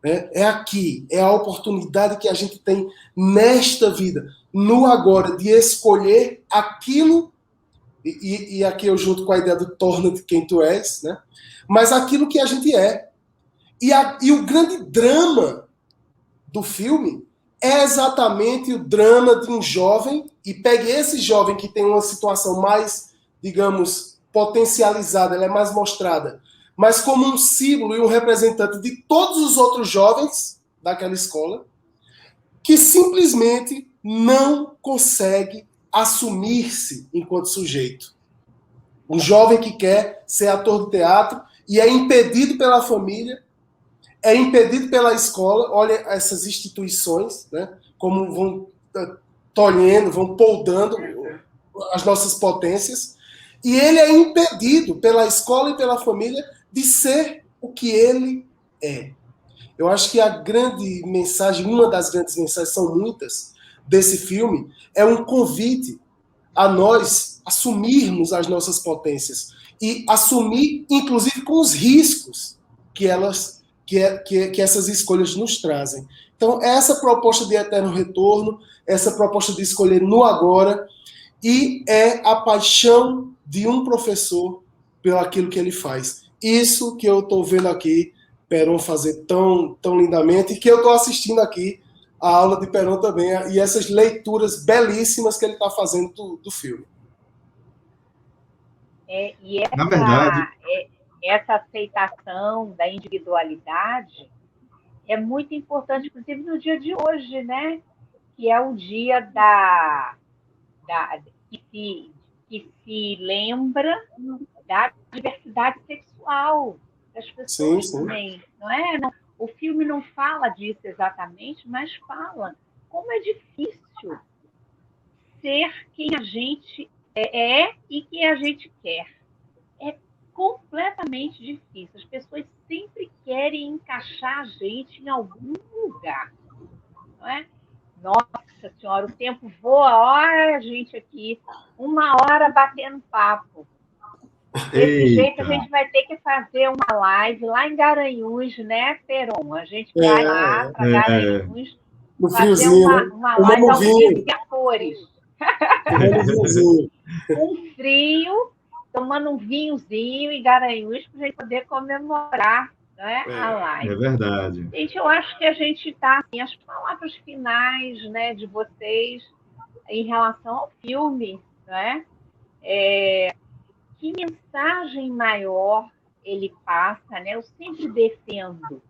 Né? É aqui, é a oportunidade que a gente tem nesta vida, no agora, de escolher aquilo, e aqui eu junto com a ideia do torna-te quem tu és, né? Mas aquilo que a gente é. E o grande drama do filme é exatamente o drama de um jovem, e pegue esse jovem que tem uma situação mais, digamos, potencializada, ela é mais mostrada, mas como um símbolo e um representante de todos os outros jovens daquela escola, que simplesmente não consegue assumir-se enquanto sujeito. Um jovem que quer ser ator do teatro e é impedido pela família, é impedido pela escola. Olha essas instituições, né, como vão tolhendo, vão poldando as nossas potências, e ele é impedido pela escola e pela família de ser o que ele é. Eu acho que a grande mensagem, uma das grandes mensagens, são muitas, desse filme, é um convite a nós assumirmos as nossas potências e assumir, inclusive, com os riscos que essas escolhas nos trazem. Então, essa proposta de eterno retorno, essa proposta de escolher no agora, e é a paixão de um professor pelo aquilo que ele faz. Isso que eu estou vendo aqui Perón fazer tão lindamente, e que eu estou assistindo aqui a aula de Perón também, e essas leituras belíssimas que ele está fazendo do filme. E Na verdade, essa aceitação da individualidade é muito importante, inclusive no dia de hoje, né? Que é o dia que se lembra da diversidade sexual das Sim, pessoas sim. também, não é? O filme não fala disso exatamente, mas fala como é difícil ser quem a gente e quem a gente quer. É completamente difícil. As pessoas sempre querem encaixar a gente em algum lugar, não é? Nossa Senhora, o tempo voa, olha a gente aqui, 1 hora batendo papo. Desse jeito, a eita, gente vai ter que fazer uma live lá em Garanhuns, né, Peron? A gente vai lá É, para Garanhuns no fazer friozinho, né? uma live Tomando ao vivo vinho, e a cores. tomando vinhozinho. Com frio, tomando um vinhozinho em Garanhuns para a gente poder comemorar, né, a é live. verdade. Gente, eu acho que a gente está, assim, as palavras finais, né, de vocês em relação ao filme, né? Que mensagem maior ele passa, né? Eu sempre defendo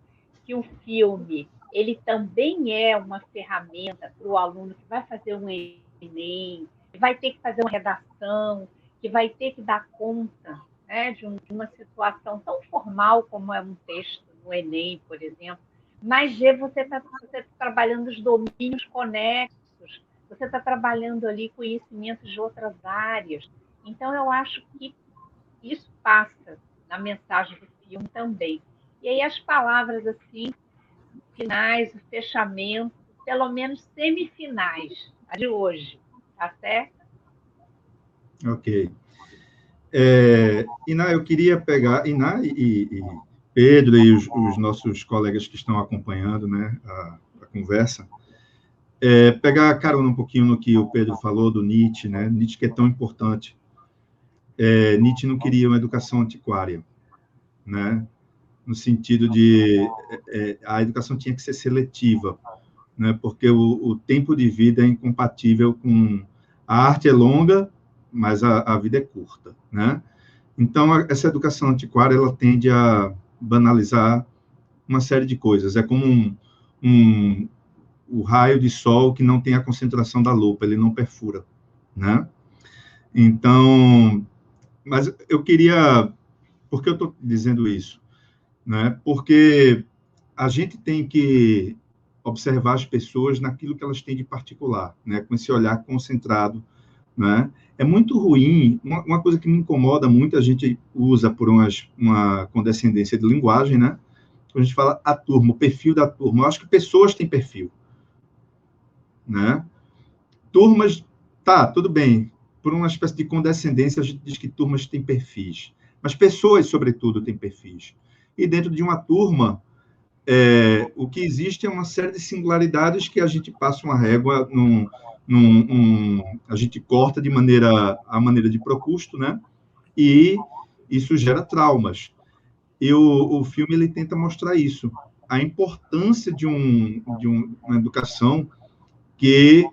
que o filme ele também é uma ferramenta para o aluno que vai fazer um Enem, que vai ter que fazer uma redação, que vai ter que dar conta, né, de uma situação tão formal como é um texto no Enem, por exemplo. Mas você está trabalhando os domínios conexos, você está trabalhando ali conhecimentos de outras áreas. Então, eu acho que isso passa na mensagem do filme também. E aí as palavras assim, finais, o fechamento, pelo menos semifinais, a de hoje, tá certo? Ok. Iná, eu queria pegar, Iná e Pedro e os nossos colegas que estão acompanhando, né, a conversa, pegar carona um pouquinho no que o Pedro falou do Nietzsche, né, Nietzsche que é tão importante. Nietzsche não queria uma educação antiquária, né, no sentido de a educação tinha que ser seletiva, né, porque o tempo de vida é incompatível com... A arte é longa, mas a vida é curta, né? Então, essa educação antiquária, ela tende a banalizar uma série de coisas. É como o raio de sol que não tem a concentração da lupa, ele não perfura, né? Então, mas eu queria... Por que eu estou dizendo isso? Né? Porque a gente tem que observar as pessoas naquilo que elas têm de particular, né? Com esse olhar concentrado, né? É muito ruim, uma coisa que me incomoda muito, a gente usa por uma condescendência de linguagem, né? Quando a gente fala a turma, o perfil da turma, eu acho que pessoas têm perfil, né? Turmas, tá, tudo bem, por uma espécie de condescendência, a gente diz que turmas têm perfis, mas pessoas, sobretudo, têm perfis. E dentro de uma turma, o que existe é uma série de singularidades que a gente passa uma régua, a gente corta a maneira de Procusto, né? E isso gera traumas. E o filme ele tenta mostrar isso, a importância de uma educação que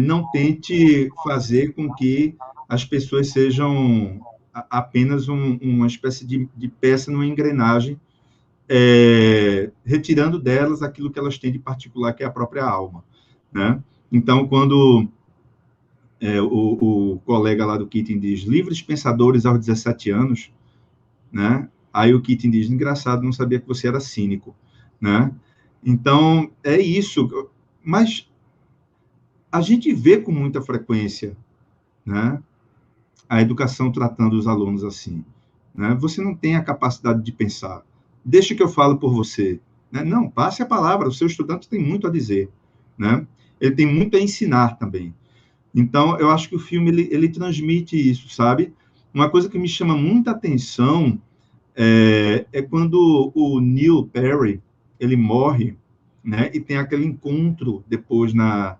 não tente fazer com que as pessoas sejam apenas uma espécie de peça numa engrenagem, retirando delas aquilo que elas têm de particular, que é a própria alma, né? Então, quando o colega lá do Keating diz livres pensadores aos 17 anos, né? Aí o Keating diz, engraçado, não sabia que você era cínico, né? Então, é isso. Mas a gente vê com muita frequência, né, a educação tratando os alunos assim, né? Você não tem a capacidade de pensar. Deixa que eu falo por você, né? Não, passe a palavra. O seu estudante tem muito a dizer, né? Ele tem muito a ensinar também. Então, eu acho que o filme ele transmite isso, sabe? Uma coisa que me chama muita atenção é quando o Neil Perry ele morre, né? E tem aquele encontro depois na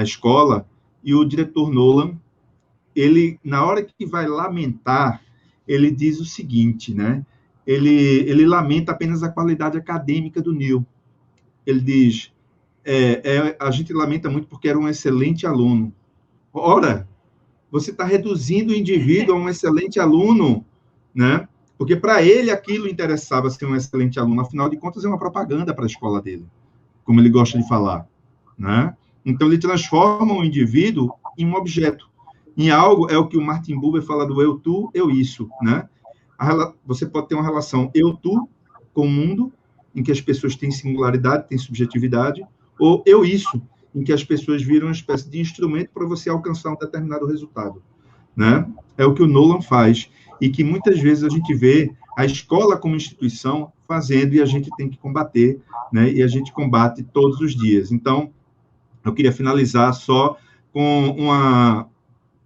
escola e o diretor Nolan ele, na hora que vai lamentar, ele diz o seguinte, né? Ele lamenta apenas a qualidade acadêmica do Neil. Ele diz, a gente lamenta muito porque era um excelente aluno. Ora, você está reduzindo o indivíduo a um excelente aluno, né? Porque para ele aquilo interessava ser um excelente aluno, afinal de contas é uma propaganda para a escola dele, como ele gosta de falar, né? Então ele transforma o indivíduo em um objeto, em algo, é o que o Martin Buber fala do eu, tu, eu, isso, né? Você pode ter uma relação eu-tu com o mundo, em que as pessoas têm singularidade, têm subjetividade, ou eu, isso, em que as pessoas viram uma espécie de instrumento para você alcançar um determinado resultado, né? É o que o Nolan faz, e que muitas vezes a gente vê a escola como instituição fazendo, e a gente tem que combater, né? E a gente combate todos os dias. Então, eu queria finalizar só com uma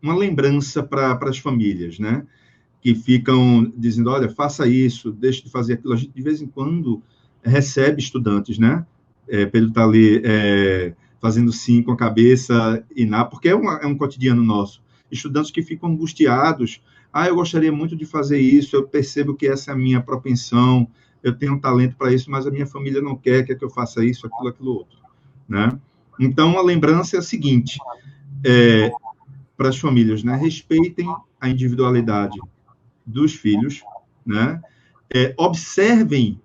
lembrança para as famílias, né? Que ficam dizendo, olha, faça isso, deixe de fazer aquilo. A gente, de vez em quando, recebe estudantes, né? Pedro está ali fazendo sim com a cabeça, porque é um cotidiano nosso. Estudantes que ficam angustiados, eu gostaria muito de fazer isso, eu percebo que essa é a minha propensão, eu tenho um talento para isso, mas a minha família não quer que eu faça isso, aquilo outro, né? Então, a lembrança é a seguinte, para as famílias, né? Respeitem a individualidade dos filhos, né? Observem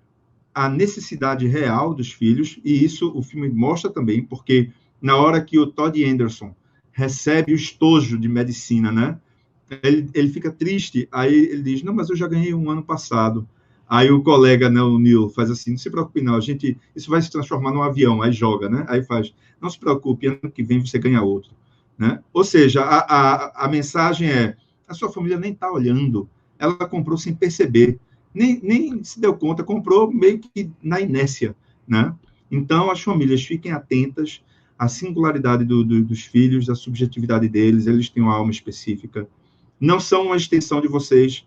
a necessidade real dos filhos, e isso o filme mostra também, porque na hora que o Todd Anderson recebe o estojo de medicina, né? Ele fica triste, aí ele diz, não, mas eu já ganhei um ano passado. Aí o colega, né, o Neil, faz assim, não se preocupe não, isso vai se transformar num avião, aí joga, né? Aí faz, não se preocupe, ano que vem você ganha outro, né? Ou seja, a mensagem é, a sua família nem está olhando, ela comprou sem perceber, nem se deu conta, comprou meio que na inércia, né? Então, as famílias fiquem atentas à singularidade dos filhos, à subjetividade deles, eles têm uma alma específica, não são uma extensão de vocês,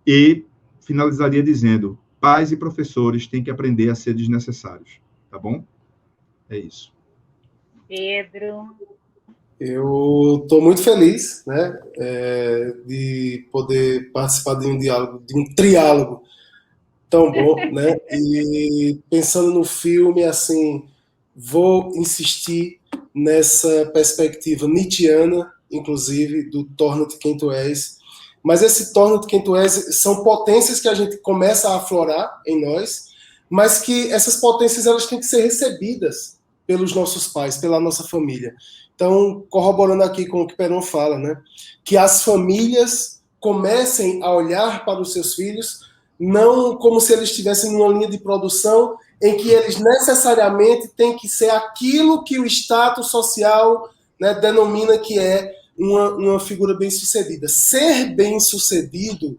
e finalizaria dizendo, pais e professores têm que aprender a ser desnecessários, tá bom? É isso. Pedro? Eu estou muito feliz, né, de poder participar de um diálogo, de um triálogo tão bom, né? E pensando no filme, assim, vou insistir nessa perspectiva nietzschiana, inclusive, do torna-te quem tu és. Mas esse torna-te quem tu és são potências que a gente começa a aflorar em nós, mas que essas potências elas têm que ser recebidas pelos nossos pais, pela nossa família. Então, corroborando aqui com o que Peron fala, né? Que as famílias comecem a olhar para os seus filhos não como se eles estivessem numa linha de produção em que eles necessariamente têm que ser aquilo que o status social, né, denomina que é uma figura bem-sucedida. Ser bem-sucedido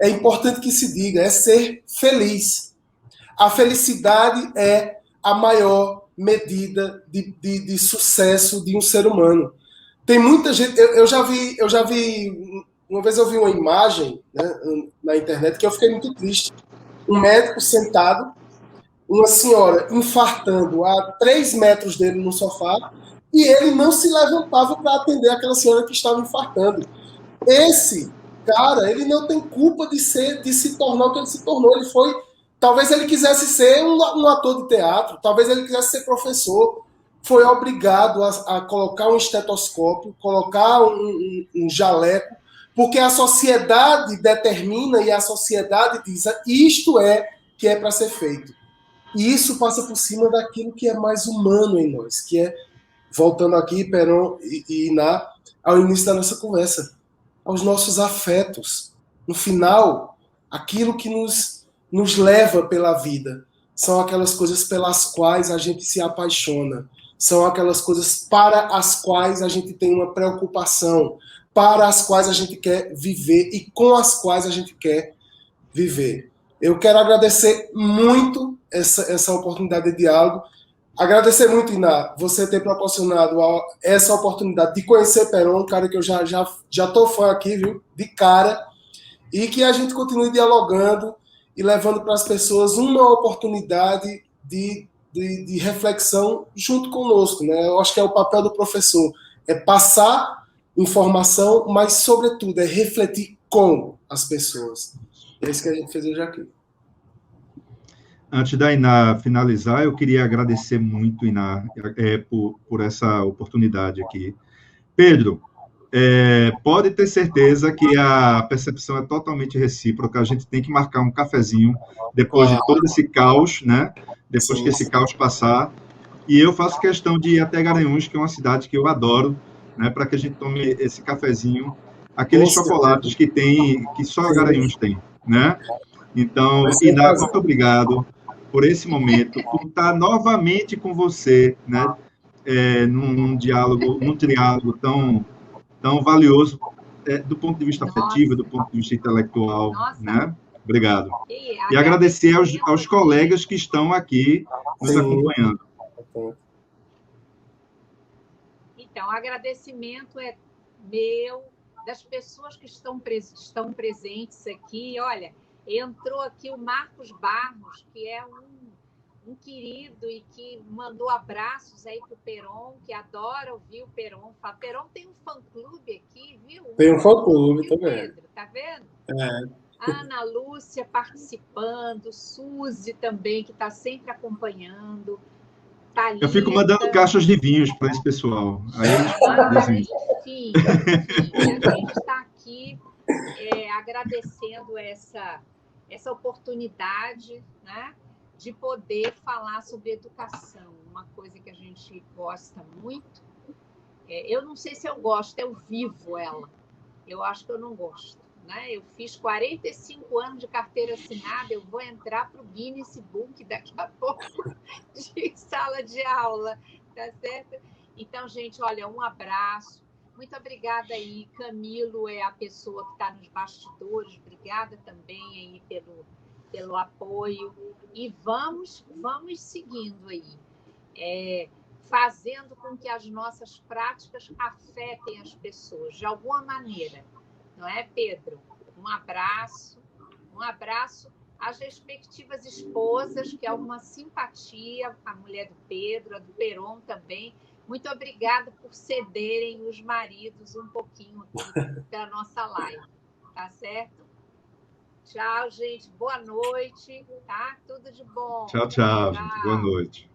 é importante que se diga, é ser feliz. A felicidade é a maior medida de sucesso de um ser humano. Tem muita gente... Eu já vi... Uma vez eu vi uma imagem, né, na internet que eu fiquei muito triste. Um médico sentado, uma senhora infartando a 3 metros dele no sofá, e ele não se levantava para atender aquela senhora que estava infartando. Esse cara, ele não tem culpa de se tornar o que ele se tornou. Ele foi... Talvez ele quisesse ser um ator de teatro, talvez ele quisesse ser professor. Foi obrigado a colocar um estetoscópio, colocar um jaleco, porque a sociedade determina e a sociedade diz isto é que é para ser feito. E isso passa por cima daquilo que é mais humano em nós, que é, voltando aqui, Peron e Iná, ao início da nossa conversa, aos nossos afetos. No final, aquilo que nos leva pela vida são aquelas coisas pelas quais a gente se apaixona, são aquelas coisas para as quais a gente tem uma preocupação, para as quais a gente quer viver e com as quais a gente quer viver. Eu quero agradecer muito essa oportunidade de diálogo, agradecer muito, Iná, você ter proporcionado essa oportunidade de conhecer Peron, um cara que eu já tô fã aqui, viu, de cara, e que a gente continue dialogando e levando para as pessoas uma oportunidade de reflexão junto conosco, né? Eu acho que é o papel do professor, é passar informação, mas, sobretudo, é refletir com as pessoas. É isso que a gente fez hoje aqui. Antes da Iná finalizar, eu queria agradecer muito, Iná, por essa oportunidade aqui. Pedro, pode ter certeza que a percepção é totalmente recíproca. A gente tem que marcar um cafezinho depois de todo esse caos, né? Depois que esse caos passar. E eu faço questão de ir até Garanhuns, que é uma cidade que eu adoro, né? Para que a gente tome esse cafezinho, aqueles chocolates que só Garanhuns tem, né? Então, Ida, muito obrigado por esse momento, por estar novamente com você, né? Num diálogo, num triálogo tão valioso, do ponto de vista afetivo, do ponto de vista intelectual, né? Obrigado. E agradecer aos colegas que estão aqui nos acompanhando. Então, agradecimento é meu, das pessoas que estão presentes aqui. Olha, entrou aqui o Marcos Barros, que é um querido e que mandou abraços aí para o Peron, que adora ouvir o Peron. Peron tem um fã-clube aqui, viu? Tem um fã-clube também. Pedro, tá vendo? Ana Lúcia participando, Suzy também, que está sempre acompanhando. Thalita. Eu fico mandando caixas de vinhos para esse pessoal. Aí eles dizem. Enfim, a gente está aqui agradecendo essa oportunidade, né, de poder falar sobre educação, uma coisa que a gente gosta muito. Eu não sei se eu gosto, eu vivo ela. Eu acho que eu não gosto. Né? Eu fiz 45 anos de carteira assinada, eu vou entrar para o Guinness Book daqui a pouco de sala de aula, tá certo? Então, gente, olha, um abraço, muito obrigada aí, Camilo é a pessoa que está nos bastidores, obrigada também aí pelo apoio, e vamos seguindo aí, fazendo com que as nossas práticas afetem as pessoas, de alguma maneira. Não é, Pedro? Um abraço às respectivas esposas, que é uma simpatia, a mulher do Pedro, a do Peron também. Muito obrigada por cederem os maridos um pouquinho aqui da nossa live, tá certo? Tchau, gente. Boa noite, tá? Tudo de bom. Tchau, gente. Boa noite.